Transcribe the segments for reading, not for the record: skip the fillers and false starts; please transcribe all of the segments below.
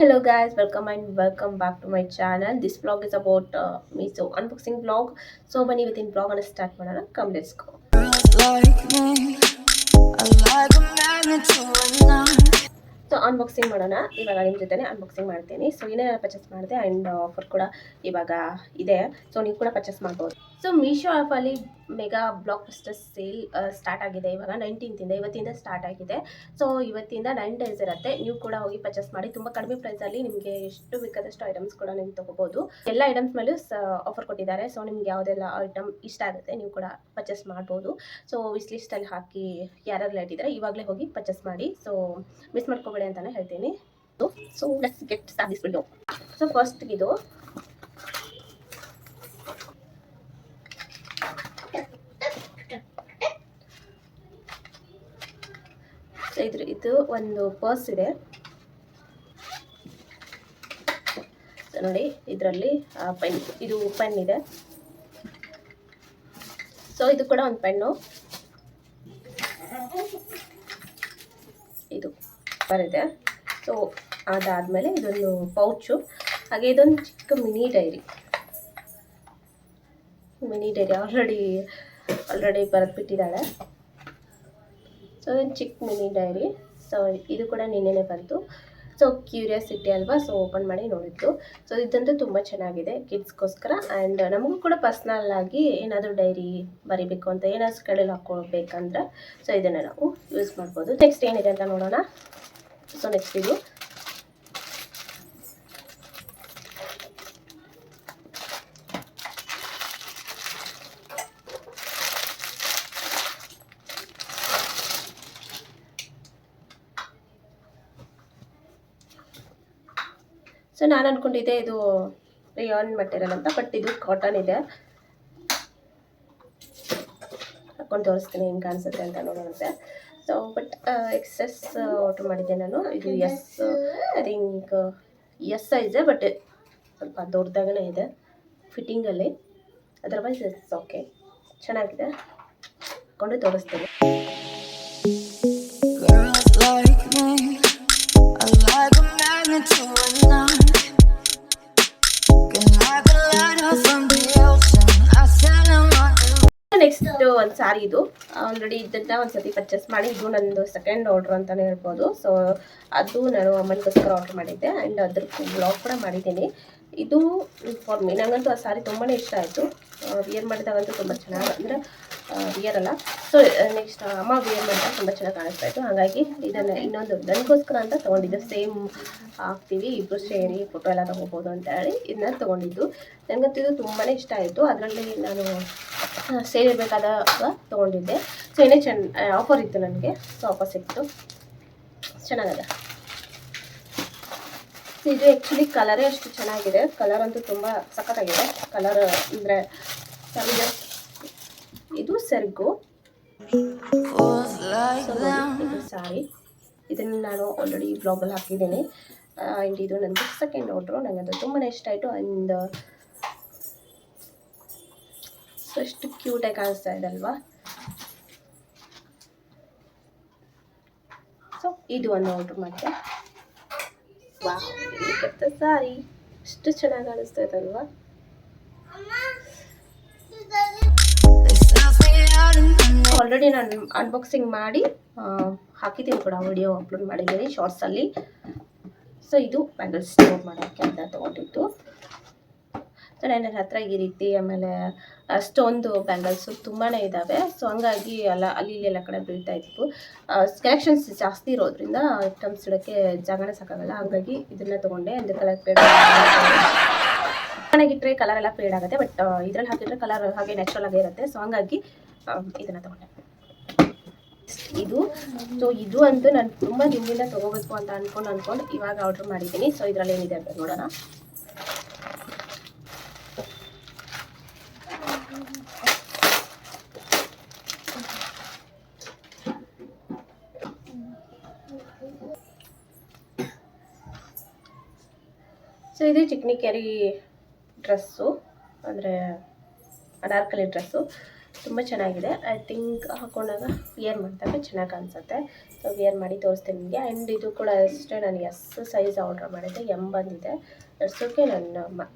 Hello guys, welcome back to my channel. This vlog is about me, so unboxing vlog. So bani within vlog and start ಮಾಡೋಣ. Come, let's go. Like me, I like a magnet to a knife. So unboxing ಮಾಡೋಣ. ಇವಾಗ ನಿಮ್ಮ ಜೊತೆನೇ unboxing ಮಾಡ್ತೀನಿ. So ಏನೇನು purchase ಮಾಡಿದೆ and offer ಕೂಡ ಇವಾಗ ಇದೆ. ಸೊ ನೀವು ಕೂಡ ಪರ್ಚೇಸ್ ಮಾಡ್ಬೋದು. ಸೊ ಮೀಶೋ ಆ್ಯಪಲ್ಲಿ mega blockbuster sale start ಆಗಿದೆ. ಇವಾಗ 19th ಇವತ್ತಿಂದ ಸ್ಟಾರ್ಟ್ ಆಗಿದೆ. ಸೊ ಇವತ್ತಿಂದ 9 ಡೇಸ್ ಇರುತ್ತೆ. ನೀವು ಕೂಡ ಹೋಗಿ ಪರ್ಚೇಸ್ ಮಾಡಿ. ತುಂಬ ಕಡಿಮೆ ಪ್ರೈಸಲ್ಲಿ ನಿಮಗೆ ಎಷ್ಟು ಬೇಕಾದಷ್ಟು ಐಟಮ್ಸ್ ಕೂಡ ನೀವು ತೊಗೋಬೋದು. ಎಲ್ಲ ಐಟಮ್ಸ್ ಮೇಲೂ ಆಫರ್ ಕೊಟ್ಟಿದ್ದಾರೆ. ಸೊ ನಿಮ್ಗೆ ಯಾವುದೆಲ್ಲ ಐಟಮ್ ಇಷ್ಟ ಆಗುತ್ತೆ ನೀವು ಕೂಡ ಪರ್ಚೇಸ್ ಮಾಡ್ಬೋದು. ಸೊ ವಿಶ್ ಲಿಸ್ಟಲ್ಲಿ ಹಾಕಿ ಯಾರು ಲೇಟ್ ಇದ್ದರೆ ಇವಾಗಲೇ ಹೋಗಿ ಪರ್ಚೇಸ್ ಮಾಡಿ. ಸೊ ಮಿಸ್ ಮಾಡ್ಕೋಬೇಡಿ ಅಂತಾನೆ ಹೇಳ್ತೀನಿ. So let's get start this video. So first ಇದು ಇದು ಒಂದು ಪರ್ಸ್ ಇದೆ. ನೋಡಿ ಇದರಲ್ಲಿ ಪೆನ್, ಇದು ಪೆನ್ ಇದೆ. ಸೊ ಇದು ಕೂಡ ಒಂದು ಪೆನ್ನು, ಇದು ಬರಿದೆ. ಸೊ ಅದಾದಮೇಲೆ ಇದೊಂದು ಪೌಚು, ಹಾಗೆ ಇದೊಂದು ಚಿಕ್ಕ ಮಿನಿ ಡೈರಿ ಆಲ್ರೆಡಿ ಬರೆದ್ಬಿಟ್ಟಿದ್ದಾಳೆ. ಸೊ ಇದೊಂದು ಚಿಕ್ಕ ಮಿನಿ ಡೈರಿ. ಸೊ ಇದು ಕೂಡ ನಿನ್ನೆನೆ ಬಂತು. ಸೊ ಕ್ಯೂರಿಯಾಸಿಟಿ ಅಲ್ವಾ, ಸೊ ಓಪನ್ ಮಾಡಿ ನೋಡಿದ್ದು. ಸೊ ಇದಂತೂ ತುಂಬ ಚೆನ್ನಾಗಿದೆ ಕಿಡ್ಸ್ಗೋಸ್ಕರ. ಆ್ಯಂಡ್ ನಮಗೂ ಕೂಡ ಪರ್ಸ್ನಲ್ ಆಗಿ ಏನಾದರೂ ಡೈರಿ ಬರಿಬೇಕು ಅಂತ ಏನಾದರೂ ಕಡೆಯಲ್ಲಿ ಹಾಕ್ಕೊಳ್ಬೇಕಂದ್ರೆ ಸೊ ಇದನ್ನು ನಾವು ಯೂಸ್ ಮಾಡ್ಬೋದು. ನೆಕ್ಸ್ಟ್ ಏನಿದೆ ಅಂತ ನೋಡೋಣ. ಸೊ ನೆಕ್ಸ್ಟ್ ಇದು ಸೊ ನಾನು ಅಂದ್ಕೊಂಡಿದ್ದೆ ಇದು ರಿಯಾನ್ ಮೆಟೀರಿಯಲ್ ಅಂತ, ಬಟ್ ಇದು ಕಾಟನ್ ಇದೆ. ಹಾಕೊಂಡು ತೋರಿಸ್ತೀನಿ ಹೆಂಗೆ ಕಾಣಿಸುತ್ತೆ ಅಂತ ನೋಡೋಣಂತೆ. ಸೊ ಬಟ್ ಎಕ್ಸೆಸ್ ಆರ್ಡ್ರ್ ಮಾಡಿದ್ದೆ ನಾನು. ಇದು ಐ ಥಿಂಕ್ ಎಸ್ ಸೈಜೆ, ಬಟ್ ಸ್ವಲ್ಪ ದೊಡ್ಡದಾಗೇ ಇದೆ ಫಿಟ್ಟಿಂಗಲ್ಲಿ. ಅದರ್ವೈಸ್ ಇಟ್ಸ್ ಓಕೆ, ಚೆನ್ನಾಗಿದೆ. ಹಾಕೊಂಡು ತೋರಿಸ್ತೀನಿ. ನೆಕ್ಸ್ಟ್ ಒಂದು ಸಾರಿ, ಇದು ಆಲ್ರೆಡಿ ಇದನ್ನ ಒಂದ್ಸತಿ ಪರ್ಚೇಸ್ ಮಾಡಿ, ಇದು ನಂದು ಸೆಕೆಂಡ್ ಆರ್ಡ್ರ್ ಅಂತಲೇ ಹೇಳ್ಬೋದು. ಸೊ ಅದು ನಾನು ಅಮ್ಮನಿಗೋಸ್ಕರ ಆರ್ಡ್ರ್ ಮಾಡಿದ್ದೆ ಆ್ಯಂಡ್ ಅದ್ರ ಬ್ಲಾಗ್ ಕೂಡ ಮಾಡಿದ್ದೀನಿ. ಇದು ಫಾರ್ ಮೀ, ನನಗಂತೂ ಆ ಸಾರಿ ತುಂಬಾ ಇಷ್ಟ ಆಯಿತು. ವಿಯರ್ ಮಾಡಿದಾಗಂತೂ ತುಂಬ ಚೆನ್ನಾಗಿ, ಅಂದರೆ ವಿಯರ್ ಅಲ್ಲ, ಸೊ ನೆಕ್ಸ್ಟ್ ಅಮ್ಮ ವಿಯರ್ ಮಾಡಿದಾಗ ತುಂಬ ಚೆನ್ನಾಗಿ ಕಾಣಿಸ್ತಾ ಇತ್ತು. ಹಾಗಾಗಿ ಇದನ್ನು ಇನ್ನೊಂದು ನನಗೋಸ್ಕರ ಅಂತ ತೊಗೊಂಡಿದ್ದು. ಸೇಮ್ ಹಾಕ್ತೀವಿ, ಇಬ್ಬರು ಸೇರಿ ಫೋಟೋ ಎಲ್ಲ ತೊಗೋಬೋದು ಅಂತ ಹೇಳಿ ಇದನ್ನ ತೊಗೊಂಡಿದ್ದು. ನನಗಂತೂ ಇದು ತುಂಬಾ ಇಷ್ಟ ಆಯಿತು. ಅದರಲ್ಲಿ ನಾನು ಸೇಲ್ ಇರಬೇಕಾದಾಗ ತೊಗೊಂಡಿದ್ದೆ. ಸೊ ಏನೇ ಆಫರ್ ಇತ್ತು ನನಗೆ, ಸೊ ಆಫರ್ ಸಿಕ್ತು. ಚೆನ್ನಾಗಿದೆ. ಇದು ಆ್ಯಕ್ಚುಲಿ ಕಲರೇ ಅಷ್ಟು ಚೆನ್ನಾಗಿದೆ. ಕಲರ್ ಅಂತೂ ತುಂಬ ಸಖತ್ತಾಗಿದೆ. ಕಲರ್ ಅಂದರೆ ಇದು ಸೆರಗು. ಇದು ಸಾರಿ, ಇದನ್ನು ನಾನು ಆಲ್ರೆಡಿ ಬ್ಲಾಗಲ್ಲಿ ಹಾಕಿದ್ದೀನಿ. ಆ್ಯಂಡ್ ಇದು ನನಗೆ ಸೆಕೆಂಡ್ ಆರ್ಡ್ರು. ನನಗಂತೂ ತುಂಬಾ ಇಷ್ಟ ಆಯಿತು. ಆ್ಯಂಡ್ ಸೊ ಎಷ್ಟು ಕ್ಯೂಟಾಗಿ ಕಾಣಿಸ್ತಾ ಇದೆ ಅಲ್ವಾ. ಸೊ ಇದು ಒಂದು ಆರ್ಡ್ರ್ ಮಾಡಿದೆ. ವಾಹ್, ಸಾರಿ ಎಷ್ಟು ಚೆನ್ನಾಗಿ ಕಾಣಿಸ್ತಾ ಇದೆ ಅಲ್ವಾ. ಆಲ್ರೆಡಿ ನಾನು ಅನ್ಬಾಕ್ಸಿಂಗ್ ಮಾಡಿ ಹಾಕಿದ್ದೀನಿ ಕೂಡ, ವಿಡಿಯೋ ಅಪ್ಲೋಡ್ ಮಾಡಿದ್ದೀನಿ ಶಾರ್ಟ್ಸಲ್ಲಿ. ಸೊ ಇದು ಬ್ಯಾಂಗಲ್ಸ್ ಸ್ಟೋರ್ ಮಾಡೋಕ್ಕೆ ಅಂತ ತೊಗೊಂಡಿದ್ದು. ಸೊ ನನ್ನ ಹತ್ರ ಈ ರೀತಿ ಆಮೇಲೆ ಸ್ಟೋನ್ದು ಬ್ಯಾಂಗಲ್ಸು ತುಂಬಾ ಇದ್ದಾವೆ. ಸೊ ಹಂಗಾಗಿ ಅಲ್ಲಿ ಎಲ್ಲ ಕಡೆ ಬೀಳ್ತಾ ಇದ್ವು. ಕಲೆಕ್ಷನ್ಸ್ ಜಾಸ್ತಿ ಇರೋದ್ರಿಂದ ಐಟಮ್ಸ್ ಇಡೋಕ್ಕೆ ಜಾಗನೇ ಸಾಕಾಗಲ್ಲ. ಹಾಗಾಗಿ ಇದನ್ನು ತೊಗೊಂಡೆ. ಅಂದರೆ ಕಲರ್ ಪೇಡ್ ಚೆನ್ನಾಗಿಟ್ಟರೆ ಕಲರ್ ಎಲ್ಲ ಫೇಡ್ ಆಗುತ್ತೆ, ಬಟ್ ಇದ್ರಲ್ಲಿ ಹಾಕಿದ್ರೆ ಕಲರ್ ಹಾಗೆ ನ್ಯಾಚುರಲ್ ಆಗೇ ಇರುತ್ತೆ. ಸೊ ಹಂಗಾಗಿ ಇದನ್ನು ತೊಗೊಂಡೆ. ಇದು ಅಂತೂ ನಾನು ತುಂಬ ದಿನದಿಂದ ತೊಗೋಬೇಕು ಅಂತ ಅಂದ್ಕೊಂಡು ಇವಾಗ ಆರ್ಡ್ರ್ ಮಾಡಿದ್ದೀನಿ. ಸೊ ಇದರಲ್ಲಿ ಏನಿದೆ ಅಂತ ನೋಡೋಣ. ಸೊ ಇದು ಚಿಕ್ನಿ ಕ್ಯಾರಿ ಡ್ರೆಸ್ಸು, ಅಂದರೆ ಅನಾರ್ಕಲಿ ಡ್ರೆಸ್ಸು. ತುಂಬ ಚೆನ್ನಾಗಿದೆ. ಐ ಥಿಂಕ್ ಹಾಕೊಂಡಾಗ ವಿಯರ್ ಮಾಡಿದಾಗ ಚೆನ್ನಾಗಿ ಅನಿಸುತ್ತೆ. ಸೊ ವಿಯರ್ ಮಾಡಿ ತೋರಿಸ್ತೀನಿ ನಿಮಗೆ. ಆ್ಯಂಡ್ ಇದು ಕೂಡ ಅಷ್ಟೇ, ನಾನು ಎಸ್ ಸೈಜ್ ಆರ್ಡ್ರ್ ಮಾಡಿದ್ದೆ, ಎಮ್ ಬಂದಿದೆ. ದಟ್ಸೋಕೆ ನನ್ನ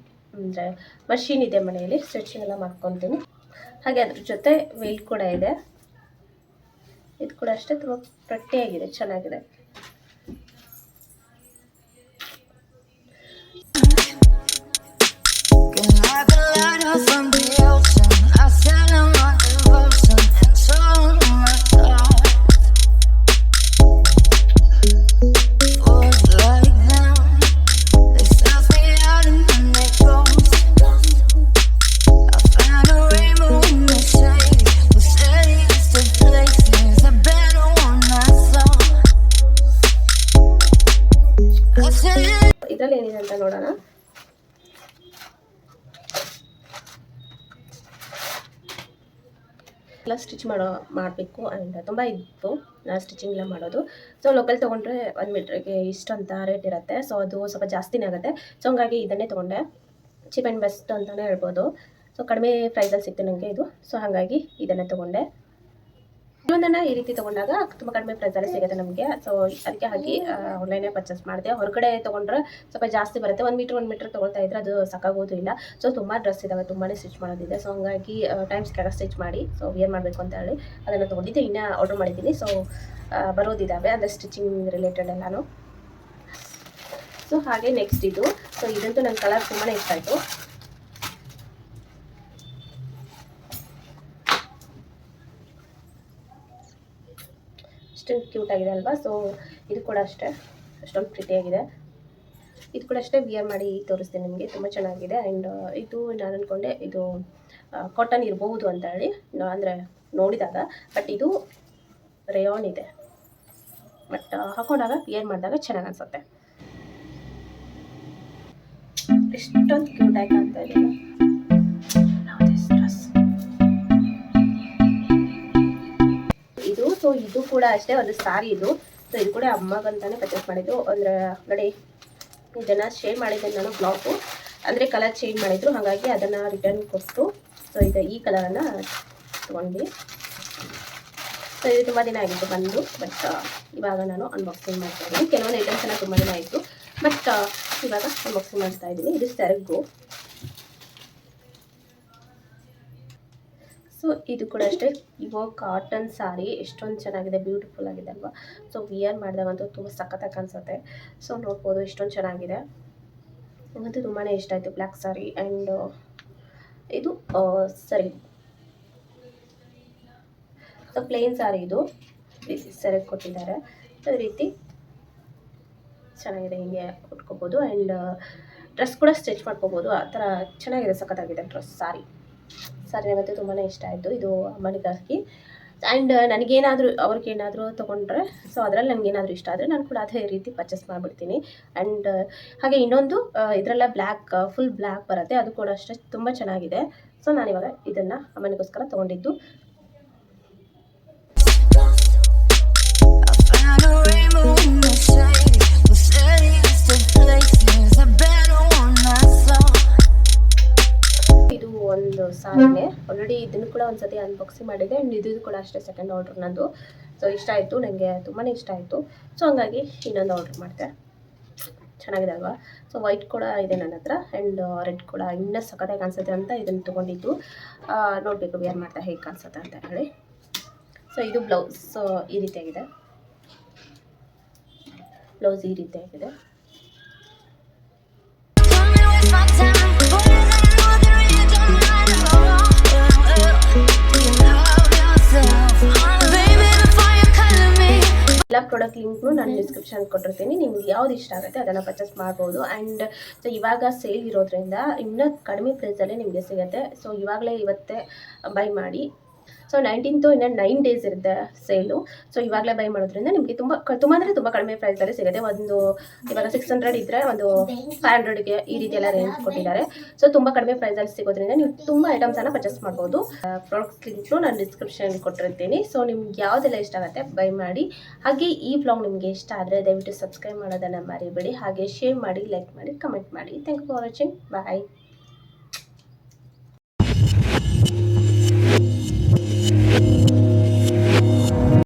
ಅಂದರೆ ಮಷೀನ್ ಇದೆ ಮನೆಯಲ್ಲಿ, ಸ್ಟಿಚಿಂಗ್ ಎಲ್ಲ ಮಾಡ್ಕೊತೀನಿ. ಹಾಗೆ ಅದ್ರ ಜೊತೆ ವೆಯ್ಟ್ ಕೂಡ ಇದೆ. ಇದು ಕೂಡ ಅಷ್ಟೇ ತುಂಬ ಗಟ್ಟಿಯಾಗಿದೆ, ಚೆನ್ನಾಗಿದೆ. ಇದರಲ್ಲಿ ಏನಿದೆ ಅಂತ ನೋಡೋಣ. ಎಲ್ಲ ಸ್ಟಿಚ್ ಮಾಡಬೇಕು ಆ್ಯಂಡ್ ತುಂಬ ಇತ್ತು ಸ್ಟಿಚಿಂಗ್ ಎಲ್ಲ ಮಾಡೋದು. ಸೊ ಲೋಕಲ್ ತೊಗೊಂಡ್ರೆ 1 ಮೀಟ್ರಿಗೆ ಇಷ್ಟು ಅಂತ ರೇಟ್ ಇರುತ್ತೆ. ಸೊ ಅದು ಸ್ವಲ್ಪ ಜಾಸ್ತಿನೇ ಆಗುತ್ತೆ. ಸೊ ಹಂಗಾಗಿ ಇದನ್ನೇ ತೊಗೊಂಡೆ. ಚೀಪ್ ಆ್ಯಂಡ್ ಬೆಸ್ಟ್ ಅಂತಲೇ ಹೇಳ್ಬೋದು. ಸೊ ಕಡಿಮೆ ಪ್ರೈಸಲ್ಲಿ ಸಿಕ್ತು ನನಗೆ ಇದು. ಸೊ ಹಾಗಾಗಿ ಇದನ್ನೇ ತೊಗೊಂಡೆ. ಇನ್ನೊಂದನ್ನು ಈ ರೀತಿ ತೊಗೊಂಡಾಗ ತುಂಬ ಕಡಿಮೆ ಪ್ರೈಸಲ್ಲಿ ಸಿಗುತ್ತೆ ನಮಗೆ. ಸೊ ಅದಕ್ಕೆ ಹಾಕಿ ಆನ್ಲೈನೇ ಪರ್ಚೇಸ್ ಮಾಡಿದೆ. ಹೊರಗಡೆ ತೊಗೊಂಡ್ರೆ ಸ್ವಲ್ಪ ಜಾಸ್ತಿ ಬರುತ್ತೆ. 1 ಮೀಟ್ರ್ ತೊಗೊಳ್ತಾ ಇದ್ರೆ ಅದು ಸಾಕಾಗೋದು ಇಲ್ಲ. ಸೊ ತುಂಬ ಡ್ರೆಸ್ ಇದ್ದಾವೆ, ತುಂಬಾ ಸ್ಟಿಚ್ ಮಾಡೋದಿದೆ. ಸೊ ಹಂಗಾಗಿ ಟೈಮ್ ಸಿಕ್ಕಾಗ ಸ್ಟಿಚ್ ಮಾಡಿ ಸೊ ವೇರ್ ಮಾಡಬೇಕು ಅಂತ ಹೇಳಿ ಅದನ್ನು ತೊಗೊಂಡಿದ್ದೆ. ಇನ್ನೂ ಆರ್ಡ್ರ್ ಮಾಡಿದ್ದೀನಿ. ಸೊ ಬರೋದಿದ್ದಾವೆ ಅಂದರೆ ಸ್ಟಿಚಿಂಗ್ ರಿಲೇಟೆಡ್ ಎಲ್ಲನೂ. ಸೊ ಹಾಗೆ ನೆಕ್ಸ್ಟ್ ಇದು. ಸೊ ಇದಂತೂ ನನ್ನ ಕಲರ್ ತುಂಬಾ ಇಷ್ಟ ಆಯಿತು. ಅಷ್ಟೊಂದು ಕ್ಯೂಟ್ ಆಗಿದೆ ಅಲ್ವಾ. ಸೊ ಇದು ಕೂಡ ಅಷ್ಟೇ ಅಷ್ಟೊಂದು ಪ್ರಿಟಿಯಾಗಿದೆ. ಇದು ಕೂಡ ಅಷ್ಟೇ ವಿಯರ್ ಮಾಡಿ ತೋರಿಸ್ತೀನಿ ನಿಮಗೆ. ತುಂಬ ಚೆನ್ನಾಗಿದೆ. ಆ್ಯಂಡ್ ಇದು ನಾನು ಅಂದ್ಕೊಂಡೆ ಇದು ಕಾಟನ್ ಇರಬಹುದು ಅಂತ ಹೇಳಿ, ಅಂದರೆ ನೋಡಿದಾಗ. ಬಟ್ ಇದು ರೇಯಾನ್ ಇದೆ. ಬಟ್ ಹಾಕೊಂಡಾಗ ವಿಯರ್ ಮಾಡಿದಾಗ ಚೆನ್ನಾಗಿ ಅನಿಸುತ್ತೆ. ಎಷ್ಟೊಂದು ಕ್ಯೂಟ್ ಆಗಿ ಕಾಣ್ತಾ ಇದೆ. ಸೊ ಇದು ಕೂಡ ಅಷ್ಟೇ ಒಂದು ಸಾರಿ ಇದು. ಸೊ ಇದು ಕೂಡ ಅಮ್ಮಗಂತಾನೆ ಪರ್ಚೇಸ್ ಮಾಡಿದ್ದು. ಅಂದರೆ ನೋಡಿ ಇದನ್ನು ಶೇರ್ ಮಾಡಿದ್ದೆ ನಾನು ಬ್ಲಾಗು, ಅಂದರೆ ಕಲರ್ ಚೇಂಜ್ ಮಾಡಿದ್ರು, ಹಾಗಾಗಿ ಅದನ್ನು ರಿಟರ್ನ್ ಕೊಟ್ಟು ಸೊ ಇದು ಈ ಕಲರನ್ನು ತೊಗೊಂಡು. ಸೊ ಇದು ತುಂಬ ದಿನ ಆಗಿತ್ತು ಬಂದು. ಬಟ್ ಇವಾಗ ನಾನು ಅನ್ಬಾಕ್ಸಿಂಗ್ ಮಾಡ್ತಾ ಇದ್ದೀನಿ. ಕೆಲವೊಂದು ಐಟಮ್ಸ್ ಎಲ್ಲ ತುಂಬ ದಿನ ಆಯಿತು, ಬಟ್ ಇವಾಗ ಅನ್ಬಾಕ್ಸಿಂಗ್ ಮಾಡ್ತಾ ಇದ್ದೀನಿ. ಇದು ಸೆರಗು. ಸೊ ಇದು ಕೂಡ ಅಷ್ಟೇ ಇವಾಗ ಕಾಟನ್ ಸಾರಿ. ಎಷ್ಟೊಂದು ಚೆನ್ನಾಗಿದೆ, ಬ್ಯೂಟಿಫುಲ್ ಆಗಿದೆ ಅಲ್ವಾ. ಸೊ ವಿಯರ್ ಮಾಡಿದಾಗಂತೂ ತುಂಬ ಸಖತ್ತಾಗಿ ಅನಿಸುತ್ತೆ. ಸೊ ನೋಡ್ಬೋದು ಎಷ್ಟೊಂದು ಚೆನ್ನಾಗಿದೆ. ನನಗಂತೂ ತುಂಬಾ ಇಷ್ಟ ಆಯಿತು ಬ್ಲ್ಯಾಕ್ ಸಾರಿ. ಆ್ಯಂಡ್ ಇದು ಸರಿ ಸೊ ಪ್ಲೇನ್ ಸಾರಿ. ಇದು ಸೆರೆಗೆ ಕೊಟ್ಟಿದ್ದಾರೆ. ಈ ರೀತಿ ಚೆನ್ನಾಗಿದೆ, ಹಿಂಗೆ ಉಟ್ಕೋಬೋದು. ಆ್ಯಂಡ್ ಡ್ರೆಸ್ ಕೂಡ ಸ್ಟಿಚ್ ಮಾಡ್ಕೋಬೋದು. ಆ ಥರ ಚೆನ್ನಾಗಿದೆ, ಸಖತ್ತಾಗಿದೆ ಡ್ರೆಸ್ ಸಾರಿ. ಸಾರಿ ನನಗಂತೂ ತುಂಬಾ ಇಷ್ಟ ಆಯಿತು. ಇದು ಅಮ್ಮನಿಗಾಗಿ. ಆ್ಯಂಡ್ ನನಗೇನಾದರೂ ಅವ್ರಿಗೇನಾದರೂ ತೊಗೊಂಡ್ರೆ ಸೊ ಅದರಲ್ಲಿ ನನಗೇನಾದರೂ ಇಷ್ಟ ಆದರೆ ನಾನು ಕೂಡ ಅದೇ ರೀತಿ ಪರ್ಚೇಸ್ ಮಾಡಿಬಿಡ್ತೀನಿ. ಆ್ಯಂಡ್ ಹಾಗೆ ಇನ್ನೊಂದು ಇದರೆಲ್ಲ ಬ್ಲ್ಯಾಕ್, ಫುಲ್ ಬ್ಲ್ಯಾಕ್ ಬರುತ್ತೆ. ಅದು ಕೂಡ ಅಷ್ಟೇ ತುಂಬ ಚೆನ್ನಾಗಿದೆ. ಸೊ ನಾನಿವಾಗ ಇದನ್ನು ಅಮ್ಮನಿಗೋಸ್ಕರ ತೊಗೊಂಡಿದ್ದು. ಇದು ಒಂದು ಸಾರಿನೇ. ಆಲ್ರೆಡಿ ಇದನ್ನು ಕೂಡ ಒಂದ್ಸತಿ ಅನ್ಬಾಕ್ಸಿಂಗ್ ಮಾಡಿದೆ. ಆ್ಯಂಡ್ ಇದು ಕೂಡ ಅಷ್ಟೇ ಸೆಕೆಂಡ್ ಆರ್ಡ್ರ್ ನಂದು. ಸೊ ಇಷ್ಟ ಆಯಿತು, ನನಗೆ ತುಂಬಾ ಇಷ್ಟ ಆಯಿತು. ಸೊ ಹಂಗಾಗಿ ಇನ್ನೊಂದು ಆರ್ಡ್ರ್ ಮಾಡಿದೆ. ಚೆನ್ನಾಗಿದೆ ಅಲ್ವಾ. ಸೊ ವೈಟ್ ಕೂಡ ಇದೆ ನನ್ನ ಹತ್ರ. ಆ್ಯಂಡ್ ರೆಡ್ ಕೂಡ ಇನ್ನೂ ಸಖತ್ತಾಗಿ ಕಾಣಿಸುತ್ತೆ ಅಂತ ಇದನ್ನು ತೊಗೊಂಡಿದ್ದು. ನೋಡಬೇಕು ವೇರ್ ಮಾಡ್ತಾ ಹೇಗೆ ಕಾಣಿಸುತ್ತೆ ಅಂತ ಹೇಳಿ. ಸೊ ಇದು ಬ್ಲೌಸ್ ಈ ರೀತಿಯಾಗಿದೆ. ಬ್ಲೌಸ್ ಈ ರೀತಿಯಾಗಿದೆ. ಎಲ್ಲ ಪ್ರಾಡಕ್ಟ್ ಲಿಂಕ್ನು ನಾನು ಡಿಸ್ಕ್ರಿಪ್ಷನ್ ಕೊಟ್ಟಿರ್ತೀನಿ. ನಿಮ್ಗೆ ಯಾವ್ದು ಇಷ್ಟ ಆಗುತ್ತೆ ಅದನ್ನು ಪರ್ಚೇಸ್ ಮಾಡ್ಬೋದು. ಆ್ಯಂಡ್ ಸೊ ಇವಾಗ ಸೇಲ್ ಇರೋದ್ರಿಂದ ಇನ್ನೂ ಕಡಿಮೆ ಪ್ರೈಸಲ್ಲೇ ನಿಮಗೆ ಸಿಗುತ್ತೆ. ಸೊ ಇವಾಗಲೇ ಇವತ್ತೇ ಬೈ ಮಾಡಿ. ಸೊ 19th ಇನ್ನು 9 ಡೇಸ್ ಇರುತ್ತೆ ಸೇಲು. ಸೊ ಇವಾಗಲೇ ಬೈ ಮಾಡೋದ್ರಿಂದ ನಿಮಗೆ ತುಂಬ ಅಂದರೆ ತುಂಬ ಕಡಿಮೆ ಪ್ರೈಸಲ್ಲಿ ಸಿಗುತ್ತೆ. ಒಂದು ಇವಾಗ 600 ಇದ್ದರೆ ಒಂದು 500ಗೆ ಈ ರೀತಿ ಎಲ್ಲ ರೇಂಜ್ ಕೊಟ್ಟಿದ್ದಾರೆ. ಸೊ ತುಂಬ ಕಡಿಮೆ ಪ್ರೈಸಲ್ಲಿ ಸಿಗೋದ್ರಿಂದ ನೀವು ತುಂಬ ಐಟಮ್ಸನ್ನು ಪರ್ಚೇಸ್ ಮಾಡ್ಬೋದು. ಪ್ರಾಡಕ್ಟ್ ಲಿಂಕ್ನು ನಾನು ಡಿಸ್ಕ್ರಿಪ್ಷನ್ ಕೊಟ್ಟಿರ್ತೀನಿ. ಸೊ ನಿಮ್ಗೆ ಯಾವುದೆಲ್ಲ ಇಷ್ಟ ಆಗುತ್ತೆ ಬೈ ಮಾಡಿ. ಹಾಗೆ ಈ ವ್ಲಾಗ್ ನಿಮಗೆ ಇಷ್ಟ ಆದರೆ ದಯವಿಟ್ಟು ಸಬ್ಸ್ಕ್ರೈಬ್ ಮಾಡೋದನ್ನು ಮರಿಬೇಡಿ. ಹಾಗೆ ಶೇರ್ ಮಾಡಿ, ಲೈಕ್ ಮಾಡಿ, ಕಮೆಂಟ್ ಮಾಡಿ. Thank you for watching. Bye.